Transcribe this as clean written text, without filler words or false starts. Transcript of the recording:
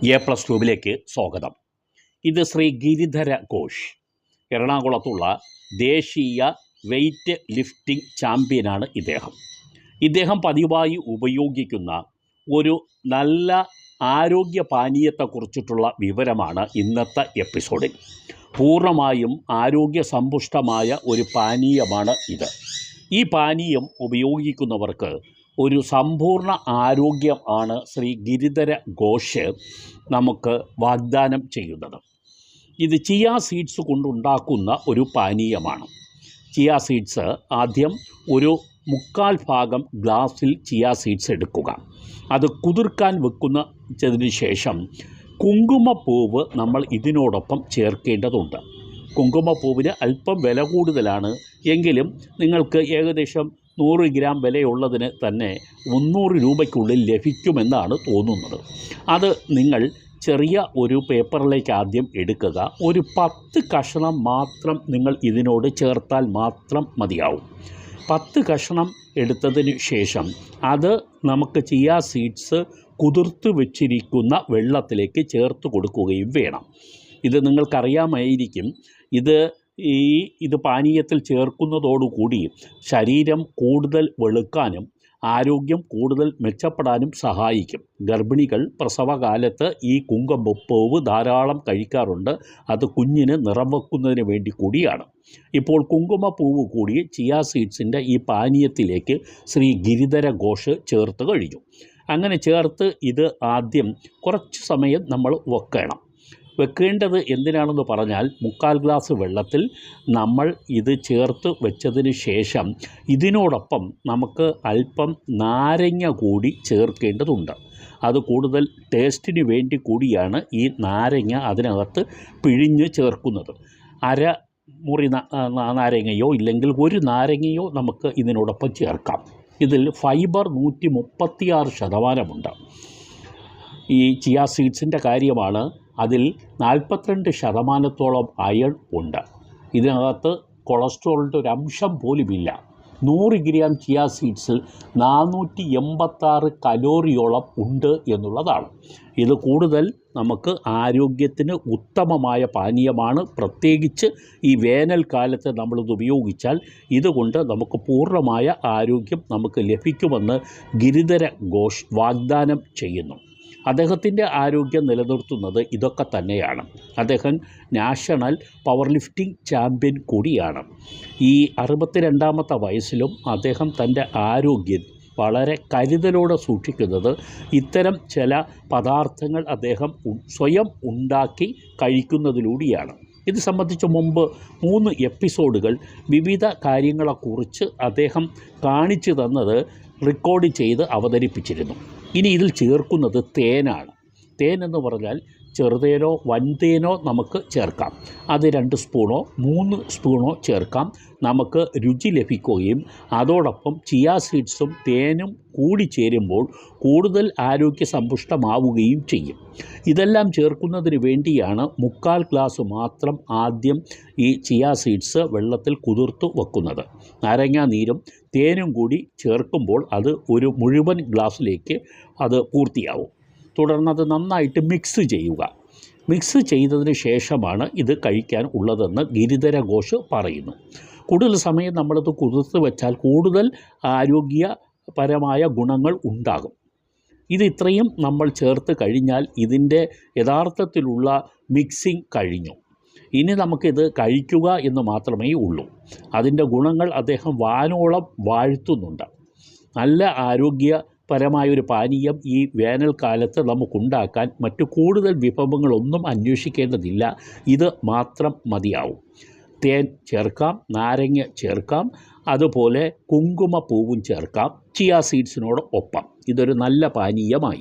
A+ട്യൂബിലേക്ക് സ്വാഗതം. ഇത് ശ്രീ ഗിരിധര ഘോഷ്, എറണാകുളത്തുള്ള ദേശീയ വെയ്റ്റ് ലിഫ്റ്റിംഗ് ചാമ്പ്യനാണ് ഇദ്ദേഹം പതിവായി ഉപയോഗിക്കുന്ന ഒരു നല്ല ആരോഗ്യ പാനീയത്തെക്കുറിച്ചിട്ടുള്ള വിവരമാണ് ഇന്നത്തെ എപ്പിസോഡിൽ. പൂർണ്ണമായും ആരോഗ്യ സമ്പുഷ്ടമായ ഒരു പാനീയമാണ് ഇത്. ഈ പാനീയം ഉപയോഗിക്കുന്നവർക്ക് ഒരു സമ്പൂർണ്ണ ആരോഗ്യം ആണ് ശ്രീ ഗിരിധര ഘോഷ് നമുക്ക് വാഗ്ദാനം ചെയ്യുന്നത്. ഇത് ചിയ സീഡ്സ് കൊണ്ടുണ്ടാക്കുന്ന ഒരു പാനീയമാണ്. ചിയ സീഡ്സ് ആദ്യം ഒരു 3/4 ഭാഗം ഗ്ലാസ്സിൽ ചിയ സീഡ്സ് എടുക്കുക. അത് കുതിർക്കാൻ വെക്കുന്നതിന് ശേഷം കുങ്കുമപ്പൂവ് നമ്മൾ ഇതിനോടൊപ്പം ചേർക്കേണ്ടതുണ്ട്. കുങ്കുമപ്പൂവിന് അല്പം വില കൂടുതലാണ്, എങ്കിലും നിങ്ങൾക്ക് ഏകദേശം 100 ഗ്രാം വിലയുള്ളതിന് തന്നെ 300 രൂപയ്ക്കുള്ളിൽ ലഭിക്കുമെന്നാണ് തോന്നുന്നത്. അത് നിങ്ങൾ ചെറിയ ഒരു പേപ്പറിലേക്ക് ആദ്യം എടുക്കുക. ഒരു 10 കഷണം മാത്രം നിങ്ങൾ ഇതിനോട് ചേർത്താൽ മാത്രം മതിയാവും. 10 കഷണം എടുത്തതിന് ശേഷം അത് നമുക്ക് ചിയ സീഡ്സ് കുതിർത്ത് വെച്ചിരിക്കുന്ന വെള്ളത്തിലേക്ക് ചേർത്ത് കൊടുക്കുകയും വേണം. ഇത് നിങ്ങൾക്കറിയാമായിരിക്കും. ഇത് പാനീയത്തിൽ ചേർക്കുന്നതോടുകൂടി ശരീരം കൂടുതൽ വെളുക്കാനും ആരോഗ്യം കൂടുതൽ മെച്ചപ്പെടാനും സഹായിക്കും. ഗർഭിണികൾ പ്രസവകാലത്ത് ഈ കുങ്കുമപ്പൂവ് ധാരാളം കഴിക്കാറുണ്ട്. അത് കുഞ്ഞിന് നിറം വെക്കുന്നതിന് വേണ്ടി കൂടിയാണ്. ഇപ്പോൾ കുങ്കുമപ്പൂവ് കൂടി ചിയ സീഡ്സിൻ്റെ ഈ പാനീയത്തിലേക്ക് ശ്രീ ഗിരിധര ഘോഷ് ചേർത്ത് കഴിഞ്ഞു. അങ്ങനെ ചേർത്ത് ഇത് ആദ്യം കുറച്ച് സമയം നമ്മൾ വെക്കേണ്ടത് എന്തിനാണെന്ന് പറഞ്ഞാൽ 3/4 ഗ്ലാസ് വെള്ളത്തിൽ നമ്മൾ ഇത് ചേർത്ത് വെച്ചതിന് ശേഷം ഇതിനോടൊപ്പം നമുക്ക് അല്പം നാരങ്ങ കൂടി ചേർക്കേണ്ടതുണ്ട്. അത് കൂടുതൽ ടേസ്റ്റിന് വേണ്ടി കൂടിയാണ് ഈ നാരങ്ങ അതിനകത്ത് പിഴിഞ്ഞ് ചേർക്കുന്നത്. അര മുറി നാരങ്ങയോ ഇല്ലെങ്കിൽ ഒരു നാരങ്ങയോ നമുക്ക് ഇതിനോടൊപ്പം ചേർക്കാം. ഇതിൽ ഫൈബർ 136% ഈ ചിയ സീഡ്സിൻ്റെ കാര്യമാണ്. അതിൽ 42% അയൺ ഉണ്ട്. ഇതിനകത്ത് കൊളസ്ട്രോളിൻ്റെ ഒരു അംശം പോലുമില്ല. 100 ഗ്രാം ചിയ സീഡ്സിൽ 486 കലോറിയോളം ഉണ്ട് എന്നുള്ളതാണ്. ഇത് കൂടുതൽ നമുക്ക് ആരോഗ്യത്തിന് ഉത്തമമായ പാനീയമാണ്. പ്രത്യേകിച്ച് ഈ വേനൽക്കാലത്ത് നമ്മളിത് ഉപയോഗിച്ചാൽ ഇതുകൊണ്ട് നമുക്ക് പൂർണ്ണമായ ആരോഗ്യം നമുക്ക് ലഭിക്കുമെന്ന് ഗിരിധര ഘോഷ് വാഗ്ദാനം ചെയ്യുന്നു. അദ്ദേഹത്തിൻ്റെ ആരോഗ്യം നിലനിർത്തുന്നത് ഇതൊക്കെ തന്നെയാണ്. അദ്ദേഹം നാഷണൽ പവർ ലിഫ്റ്റിംഗ് ചാമ്പ്യൻ കൂടിയാണ്. ഈ 62ാമത്തെ വയസ്സിലും അദ്ദേഹം തൻ്റെ ആരോഗ്യം വളരെ കരുതലോടെ സൂക്ഷിക്കുന്നത് ഇത്തരം ചില പദാർത്ഥങ്ങൾ അദ്ദേഹം സ്വയം ഉണ്ടാക്കി കഴിക്കുന്നതിലൂടെയാണ്. ഇത് സംബന്ധിച്ച് മുമ്പ് 3 എപ്പിസോഡുകൾ വിവിധ കാര്യങ്ങളെക്കുറിച്ച് അദ്ദേഹം കാണിച്ചു തന്നത് റെക്കോർഡ് ചെയ്ത് അവതരിപ്പിച്ചിരുന്നു. ഇനി ഇതിൽ ചേർക്കുന്നത് തേനാണ്. തേൻ എന്ന് പറഞ്ഞാൽ ചെറുതേനോ വൻതേനോ നമുക്ക് ചേർക്കാം. അത് 2 സ്പൂണോ 3 സ്പൂണോ ചേർക്കാം. നമുക്ക് രുചി ലഭിക്കുകയും അതോടൊപ്പം ചിയ സീഡ്സും തേനും കൂടി ചേരുമ്പോൾ കൂടുതൽ ആരോഗ്യ സമ്പുഷ്ടമാവുകയും ചെയ്യും. ഇതെല്ലാം ചേർക്കുന്നതിന് വേണ്ടിയാണ് 3/4 ഗ്ലാസ് മാത്രം ആദ്യം ഈ ചിയ സീഡ്സ് വെള്ളത്തിൽ കുതിർത്ത് വെക്കുന്നത്. നാരങ്ങാ നീരും തേനും കൂടി ചേർക്കുമ്പോൾ അത് ഒരു മുഴുവൻ ഗ്ലാസ്സിലേക്ക് അത് പൂർത്തിയാവും. തുടർന്നത് നന്നായിട്ട് മിക്സ് ചെയ്യുക. മിക്സ് ചെയ്തതിന് ശേഷമാണ് ഇത് കഴിക്കാൻ ഉള്ളതെന്ന് ഗിരിധര ഘോഷ് പറയുന്നു. കൂടുതൽ സമയം നമ്മളിത് കുതിർത്ത് വെച്ചാൽ കൂടുതൽ ആരോഗ്യപരമായ ഗുണങ്ങൾ ഉണ്ടാകും. ഇത് ഇത്രയും നമ്മൾ ചേർത്ത് കഴിഞ്ഞാൽ ഇതിൻ്റെ യഥാർത്ഥത്തിലുള്ള മിക്സിംഗ് കഴിഞ്ഞു. ഇനി നമുക്കിത് കഴിക്കുക എന്ന് മാത്രമേ ഉള്ളൂ. അതിൻ്റെ ഗുണങ്ങൾ അദ്ദേഹം വാനോളം വാഴ്ത്തുന്നുണ്ട്. നല്ല ആരോഗ്യപരമായൊരു പാനീയം ഈ വേനൽക്കാലത്ത് നമുക്കുണ്ടാക്കാൻ മറ്റു കൂടുതൽ വിഭവങ്ങളൊന്നും അന്വേഷിക്കേണ്ടതില്ല. ഇത് മാത്രം മതിയാവും. തേൻ ചേർക്കാം, നാരങ്ങ ചേർക്കാം, അതുപോലെ കുങ്കുമപ്പൂവും ചേർക്കാം ചിയ സീഡ്സിനോട് ഒപ്പം. ഇതൊരു നല്ല പാനീയമായി.